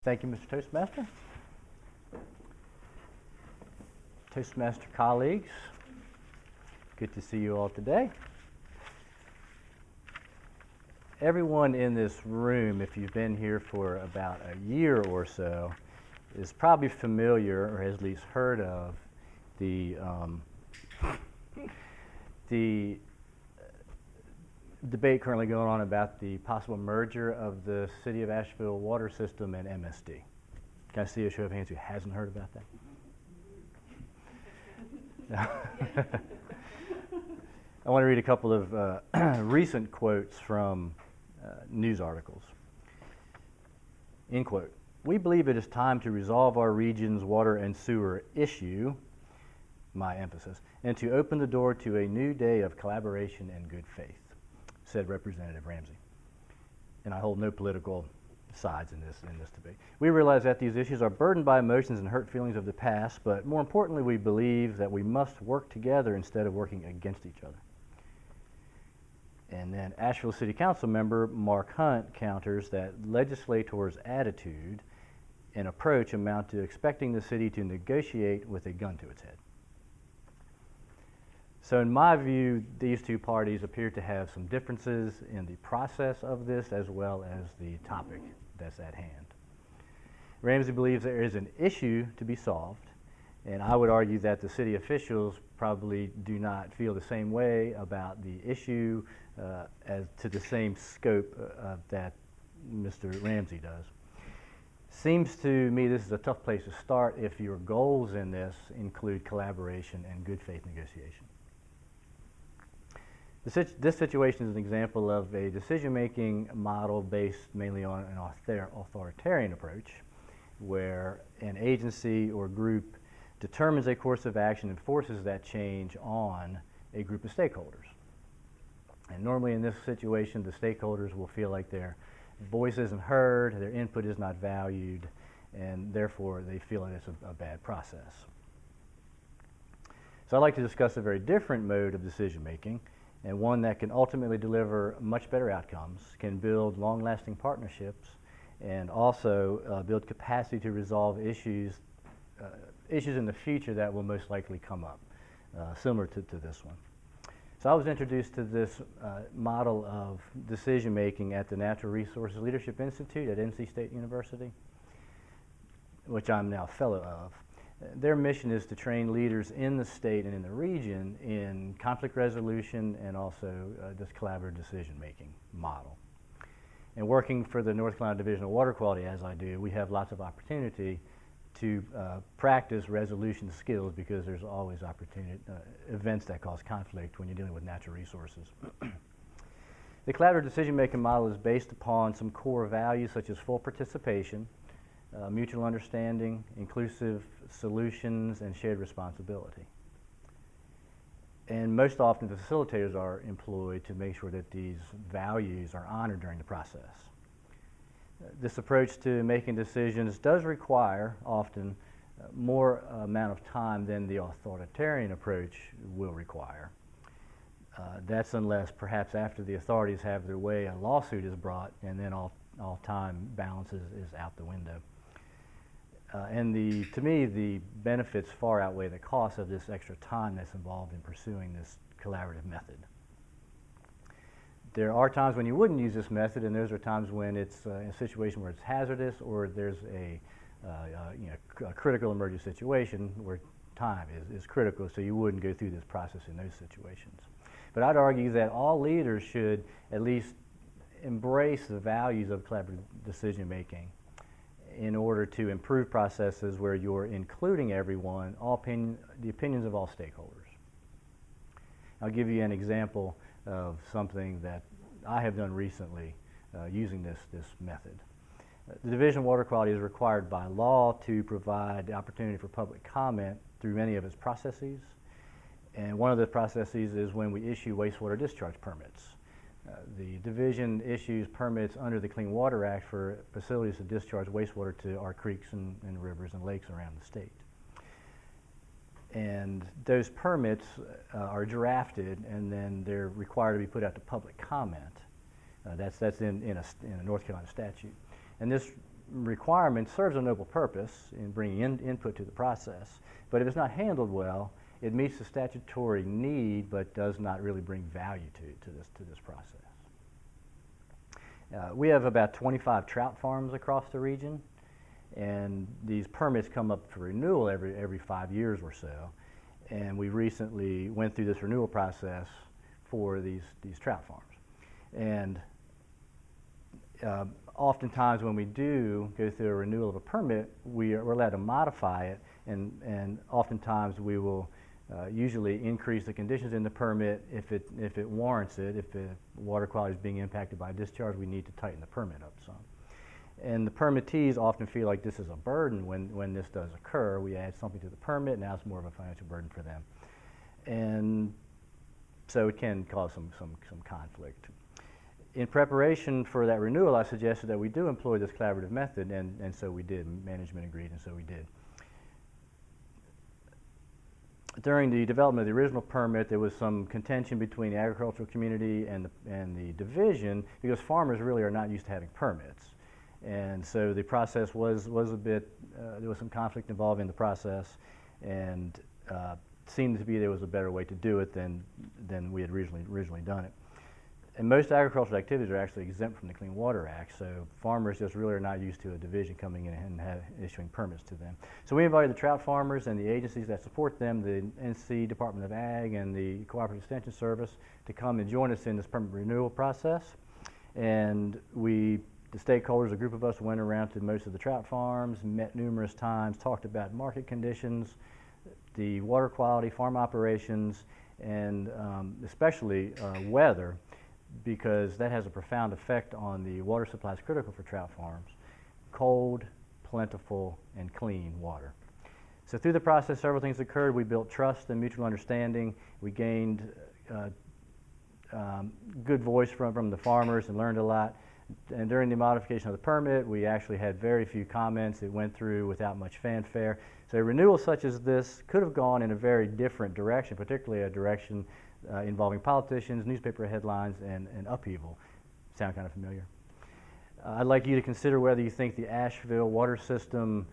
Thank you, Mr. Toastmaster. Toastmaster colleagues, good to see you all today. Everyone in this room, if you've been here for about a year or so, is probably familiar or has at least heard of the debate currently going on about the possible merger of the City of Asheville water system and MSD. Can I see a show of hands who hasn't heard about that? I want to read a couple of recent quotes from news articles. End quote. "We believe it is time to resolve our region's water and sewer issue," my emphasis, "and to open the door to a new day of collaboration and good faith," said Representative Ramsey. And I hold no political sides in this debate. "We realize that these issues are burdened by emotions and hurt feelings of the past, but more importantly, we believe that we must work together instead of working against each other." And then Asheville City Council member Mark Hunt counters that legislators' attitude and approach amount to expecting the city to negotiate with a gun to its head. So in my view, these two parties appear to have some differences in the process of this as well as the topic that's at hand. Ramsey believes there is an issue to be solved, and I would argue that the city officials probably do not feel the same way about the issue as to the same scope that Mr. Ramsey does. Seems to me this is a tough place to start if your goals in this include collaboration and good faith negotiation. This situation is an example of a decision-making model based mainly on an authoritarian approach, where an agency or group determines a course of action and forces that change on a group of stakeholders. And normally in this situation, the stakeholders will feel like their voice isn't heard, their input is not valued, and therefore they feel that it's a bad process. So I'd like to discuss a very different mode of decision-making, and one that can ultimately deliver much better outcomes, can build long-lasting partnerships, and also build capacity to resolve issues in the future that will most likely come up, similar to this one. So I was introduced to this model of decision-making at the Natural Resources Leadership Institute at NC State University, which I'm now a fellow of. Their mission is to train leaders in the state and in the region in conflict resolution and also this collaborative decision-making model. And working for the North Carolina Division of Water Quality, as I do, we have lots of opportunity to practice resolution skills because there's always events that cause conflict when you're dealing with natural resources. The collaborative decision-making model is based upon some core values such as full participation, mutual understanding, inclusive solutions, and shared responsibility. And most often the facilitators are employed to make sure that these values are honored during the process. This approach to making decisions does require often more amount of time than the authoritarian approach will require. That's unless perhaps after the authorities have their way, a lawsuit is brought, and then all time balance is out the window. And to me, the benefits far outweigh the cost of this extra time that's involved in pursuing this collaborative method. There are times when you wouldn't use this method, and those are times when it's in a situation where it's hazardous or there's a critical emergency situation where time is critical, so you wouldn't go through this process in those situations. But I'd argue that all leaders should at least embrace the values of collaborative decision-making in order to improve processes where you're including everyone, the opinions of all stakeholders. I'll give you an example of something that I have done recently using this method. The Division of Water Quality is required by law to provide the opportunity for public comment through many of its processes. And one of the processes is when we issue wastewater discharge permits. The division issues permits under the Clean Water Act for facilities to discharge wastewater to our creeks and rivers and lakes around the state. And those permits are drafted, and then they're required to be put out to public comment. That's in a North Carolina statute. And this requirement serves a noble purpose in bringing input to the process, but if it's not handled well, it meets the statutory need but does not really bring value to this process. We have about 25 trout farms across the region, and these permits come up for renewal every 5 years or so. And we recently went through this renewal process for these trout farms. And oftentimes when we do go through a renewal of a permit, we're allowed to modify it, and oftentimes we will usually increase the conditions in the permit if it warrants it. If the water quality is being impacted by discharge, we need to tighten the permit up some. And the permittees often feel like this is a burden when this does occur. We add something to the permit, now it's more of a financial burden for them. And so it can cause some conflict. In preparation for that renewal, I suggested that we do employ this collaborative method, and so we did. Management agreed, and so we did. During the development of the original permit, there was some contention between the agricultural community and the division, because farmers really are not used to having permits. And so the process was a bit, there was some conflict involved in the process, and seemed to be there was a better way to do it than we had originally done it. And most agricultural activities are actually exempt from the Clean Water Act, so farmers just really are not used to a division coming in and issuing permits to them. So we invited the trout farmers and the agencies that support them, the NC Department of Ag and the Cooperative Extension Service, to come and join us in this permit renewal process. And the stakeholders, a group of us, went around to most of the trout farms, met numerous times, talked about market conditions, the water quality, farm operations, and especially weather, because that has a profound effect on the water supplies critical for trout farms: cold, plentiful, and clean water. So through the process, several things occurred. We built trust and mutual understanding. We gained good voice from the farmers and learned a lot. And during the modification of the permit, we actually had very few comments. It went through without much fanfare. So a renewal such as this could have gone in a very different direction, particularly a direction involving politicians, newspaper headlines, and upheaval. Sound kind of familiar? I'd like you to consider whether you think the Asheville water system